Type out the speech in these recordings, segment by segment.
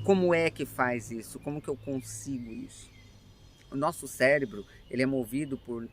como é que faz isso? Como que eu consigo isso? O nosso cérebro, ele é movido por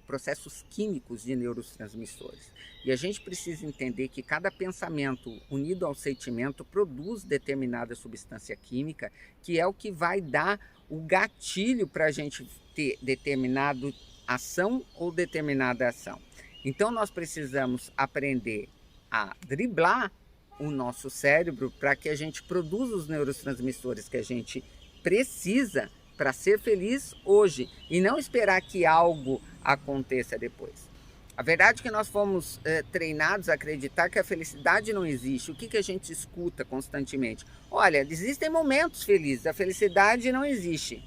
processos químicos de neurotransmissores. E a gente precisa entender que cada pensamento unido ao sentimento produz determinada substância química, que é o que vai dar o gatilho para a gente ter determinada ação ou determinada ação. Então nós precisamos aprender a driblar o nosso cérebro para que a gente produza os neurotransmissores que a gente precisa para ser feliz hoje e não esperar que algo aconteça depois. A verdade é que nós fomos treinados a acreditar que a felicidade não existe. O que a gente escuta constantemente? Olha, existem momentos felizes, a felicidade não existe.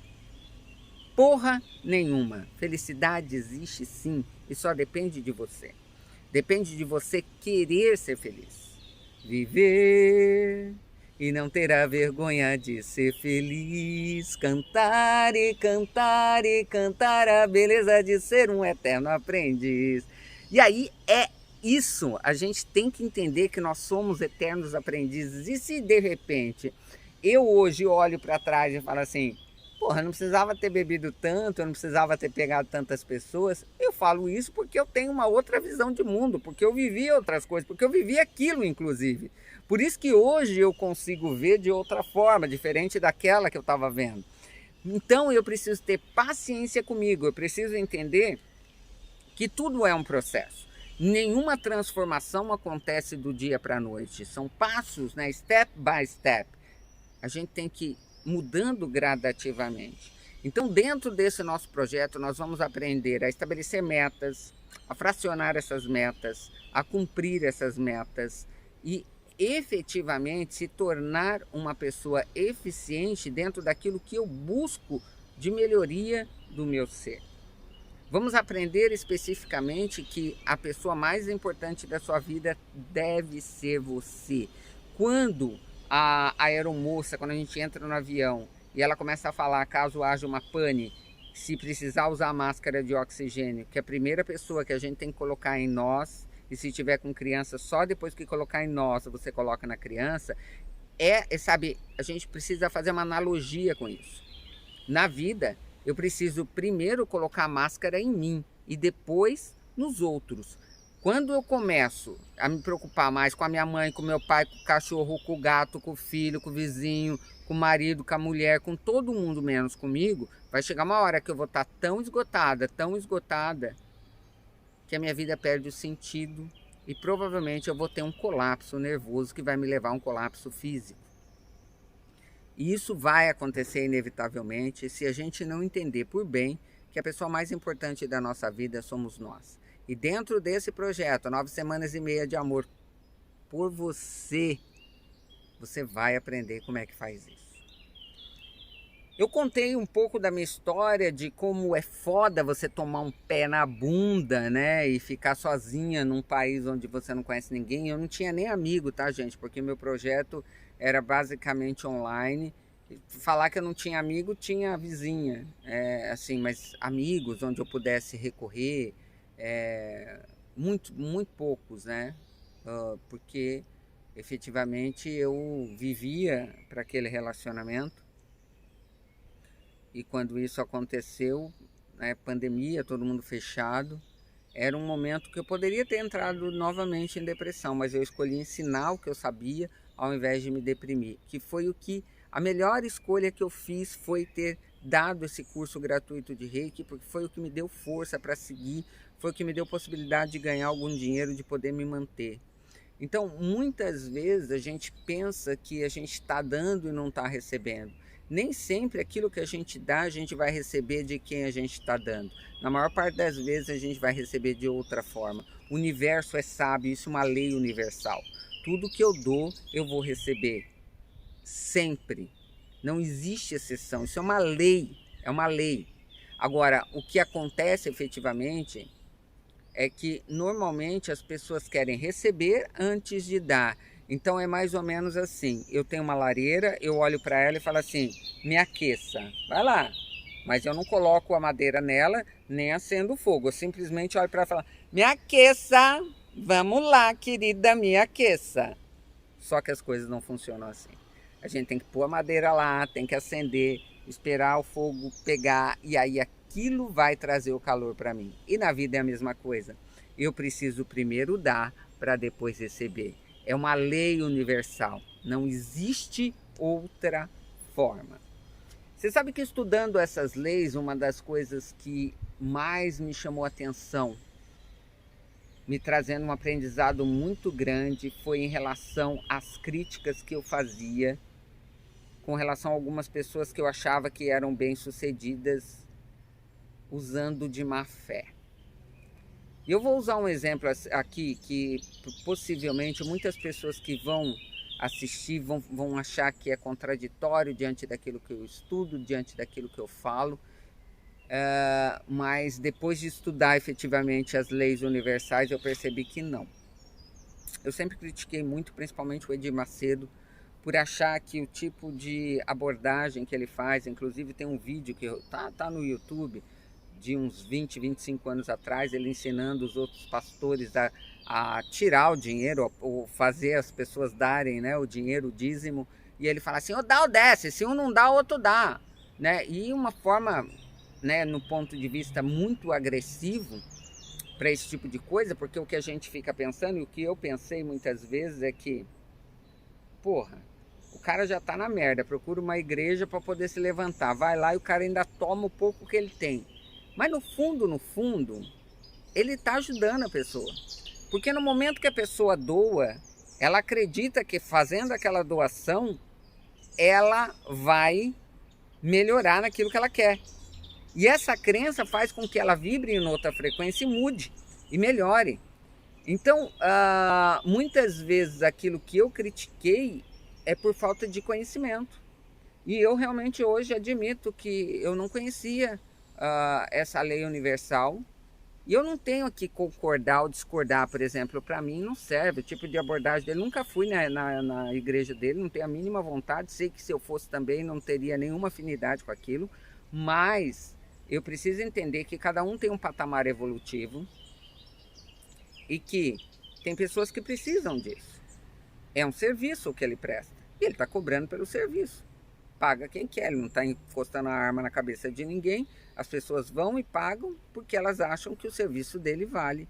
Porra nenhuma. Felicidade existe sim e só depende de você. Depende de você querer ser feliz. Viver e não terá vergonha de ser feliz, cantar e cantar e cantar a beleza de ser um eterno aprendiz. E aí é isso, a gente tem que entender que nós somos eternos aprendizes. E se de repente eu hoje olho para trás e falo assim, porra, não precisava ter bebido tanto, eu não precisava ter pegado tantas pessoas. Eu falo isso porque eu tenho uma outra visão de mundo, porque eu vivi outras coisas, porque eu vivi aquilo, inclusive. Por isso que hoje eu consigo ver de outra forma, diferente daquela que eu estava vendo. Então eu preciso ter paciência comigo, eu preciso entender que tudo é um processo. Nenhuma transformação acontece do dia para a noite, são passos, né, step by step. A gente tem que ir mudando gradativamente. Então, dentro desse nosso projeto, nós vamos aprender a estabelecer metas, a fracionar essas metas, a cumprir essas metas e efetivamente se tornar uma pessoa eficiente dentro daquilo que eu busco de melhoria do meu ser. Vamos aprender especificamente que a pessoa mais importante da sua vida deve ser você. Quando a aeromoça, quando a gente entra no avião e ela começa a falar, caso haja uma pane, se precisar usar máscara de oxigênio, que a primeira pessoa que a gente tem que colocar em nós, e se tiver com criança, só depois que colocar em nós, você coloca na criança, sabe, a gente precisa fazer uma analogia com isso. Na vida, eu preciso primeiro colocar a máscara em mim e depois nos outros. Quando eu começo a me preocupar mais com a minha mãe, com o meu pai, com o cachorro, com o gato, com o filho, com o vizinho, com o marido, com a mulher, com todo mundo menos comigo, vai chegar uma hora que eu vou estar tão esgotada, que a minha vida perde o sentido e provavelmente eu vou ter um colapso nervoso que vai me levar a um colapso físico. E isso vai acontecer inevitavelmente se a gente não entender por bem que a pessoa mais importante da nossa vida somos nós. E dentro desse projeto, 9 semanas e meia de amor por você, você vai aprender como é que faz isso. Eu contei um pouco da minha história de como é foda você tomar um pé na bunda, né? E ficar sozinha num país onde você não conhece ninguém. Eu não tinha nem amigo, tá, gente? Porque meu projeto era basicamente online. Falar que eu não tinha amigo, tinha vizinha. Assim, mas amigos onde eu pudesse recorrer, muito poucos, né? Porque efetivamente eu vivia para aquele relacionamento. E quando isso aconteceu, né, pandemia, todo mundo fechado, era um momento que eu poderia ter entrado novamente em depressão, mas eu escolhi ensinar o que eu sabia ao invés de me deprimir, que foi a melhor escolha que eu fiz foi ter dado esse curso gratuito de Reiki, porque foi o que me deu força para seguir, foi o que me deu possibilidade de ganhar algum dinheiro, de poder me manter. Então, muitas vezes a gente pensa que a gente está dando e não está recebendo. Nem sempre aquilo que a gente dá, a gente vai receber de quem a gente está dando. Na maior parte das vezes, a gente vai receber de outra forma. O universo é sábio, isso é uma lei universal. Tudo que eu dou, eu vou receber. Sempre. Não existe exceção, isso é uma lei. É uma lei. Agora, o que acontece efetivamente é que normalmente as pessoas querem receber antes de dar. Então é mais ou menos assim, eu tenho uma lareira, eu olho para ela e falo assim, me aqueça, vai lá. Mas eu não coloco a madeira nela, nem acendo o fogo, eu simplesmente olho para ela e falo, me aqueça, vamos lá querida, me aqueça. Só que as coisas não funcionam assim. A gente tem que pôr a madeira lá, tem que acender, esperar o fogo pegar e aí aquilo vai trazer o calor para mim. E na vida é a mesma coisa. Eu preciso primeiro dar para depois receber. É uma lei universal. Não existe outra forma. Você sabe que estudando essas leis, uma das coisas que mais me chamou a atenção, me trazendo um aprendizado muito grande, foi em relação às críticas que eu fazia com relação a algumas pessoas que eu achava que eram bem-sucedidas usando de má fé. E eu vou usar um exemplo aqui que possivelmente muitas pessoas que vão assistir vão achar que é contraditório diante daquilo que eu estudo, diante daquilo que eu falo, mas depois de estudar efetivamente as leis universais eu percebi que não. Eu sempre critiquei muito, principalmente o Edir Macedo, por achar que o tipo de abordagem que ele faz, inclusive tem um vídeo que tá no YouTube, de uns 20, 25 anos atrás, ele ensinando os outros pastores a tirar o dinheiro, ou fazer as pessoas darem, né, o dinheiro, o dízimo, e ele fala assim, ou dá ou desce, se um não dá, o outro dá, né? E uma forma, né, no ponto de vista muito agressivo para esse tipo de coisa, porque o que a gente fica pensando, e o que eu pensei muitas vezes é que, porra, o cara já tá na merda, procura uma igreja para poder se levantar, vai lá e o cara ainda toma o pouco que ele tem. Mas no fundo, ele está ajudando a pessoa. Porque no momento que a pessoa doa, ela acredita que fazendo aquela doação, ela vai melhorar naquilo que ela quer. E essa crença faz com que ela vibre em outra frequência e mude, e melhore. Então, muitas vezes aquilo que eu critiquei é por falta de conhecimento. E eu realmente hoje admito que eu não conhecia essa lei universal, e eu não tenho que concordar ou discordar, por exemplo, para mim não serve, o tipo de abordagem dele, nunca fui na igreja dele, não tenho a mínima vontade, sei que se eu fosse também não teria nenhuma afinidade com aquilo, mas eu preciso entender que cada um tem um patamar evolutivo e que tem pessoas que precisam disso, é um serviço o que ele presta, e ele está cobrando pelo serviço. Paga quem quer, ele não está encostando a arma na cabeça de ninguém, as pessoas vão e pagam porque elas acham que o serviço dele vale,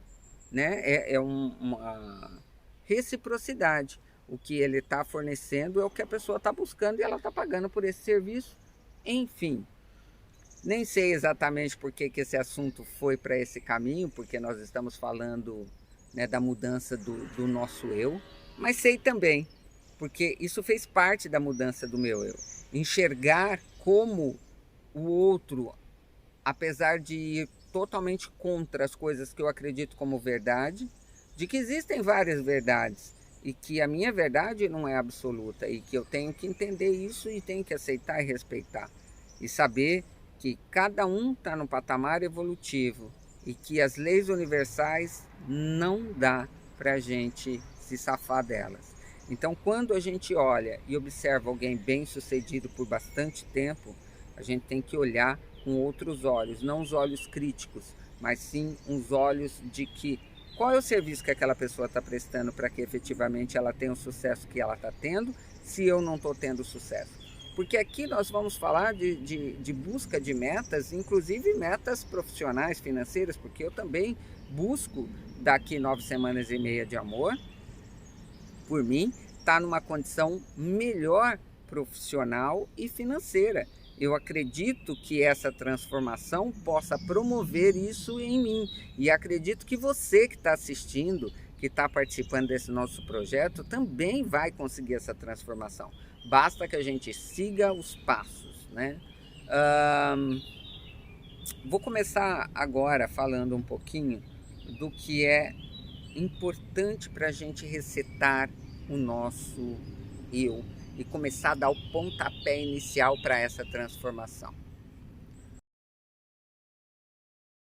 né? É uma reciprocidade, o que ele está fornecendo é o que a pessoa está buscando e ela está pagando por esse serviço. Enfim, nem sei exatamente por que esse assunto foi para esse caminho, porque nós estamos falando, né, da mudança do nosso eu, mas sei também, porque isso fez parte da mudança do meu eu. Enxergar como o outro, apesar de ir totalmente contra as coisas que eu acredito como verdade, de que existem várias verdades e que a minha verdade não é absoluta e que eu tenho que entender isso e tenho que aceitar e respeitar. E saber que cada um está no patamar evolutivo e que as leis universais não dá para a gente se safar delas. Então, quando a gente olha e observa alguém bem-sucedido por bastante tempo, a gente tem que olhar com outros olhos, não os olhos críticos, mas sim os olhos de que qual é o serviço que aquela pessoa está prestando para que efetivamente ela tenha o sucesso que ela está tendo, se eu não estou tendo sucesso. Porque aqui nós vamos falar de busca de metas, inclusive metas profissionais, financeiras, porque eu também busco daqui 9 semanas e meia de amor, por mim, está numa condição melhor profissional e financeira. Eu acredito que essa transformação possa promover isso em mim. E acredito que você que está assistindo, que está participando desse nosso projeto, também vai conseguir essa transformação. Basta que a gente siga os passos, né? Vou começar agora falando um pouquinho do que é importante para a gente resetar o nosso eu e começar a dar o pontapé inicial para essa transformação.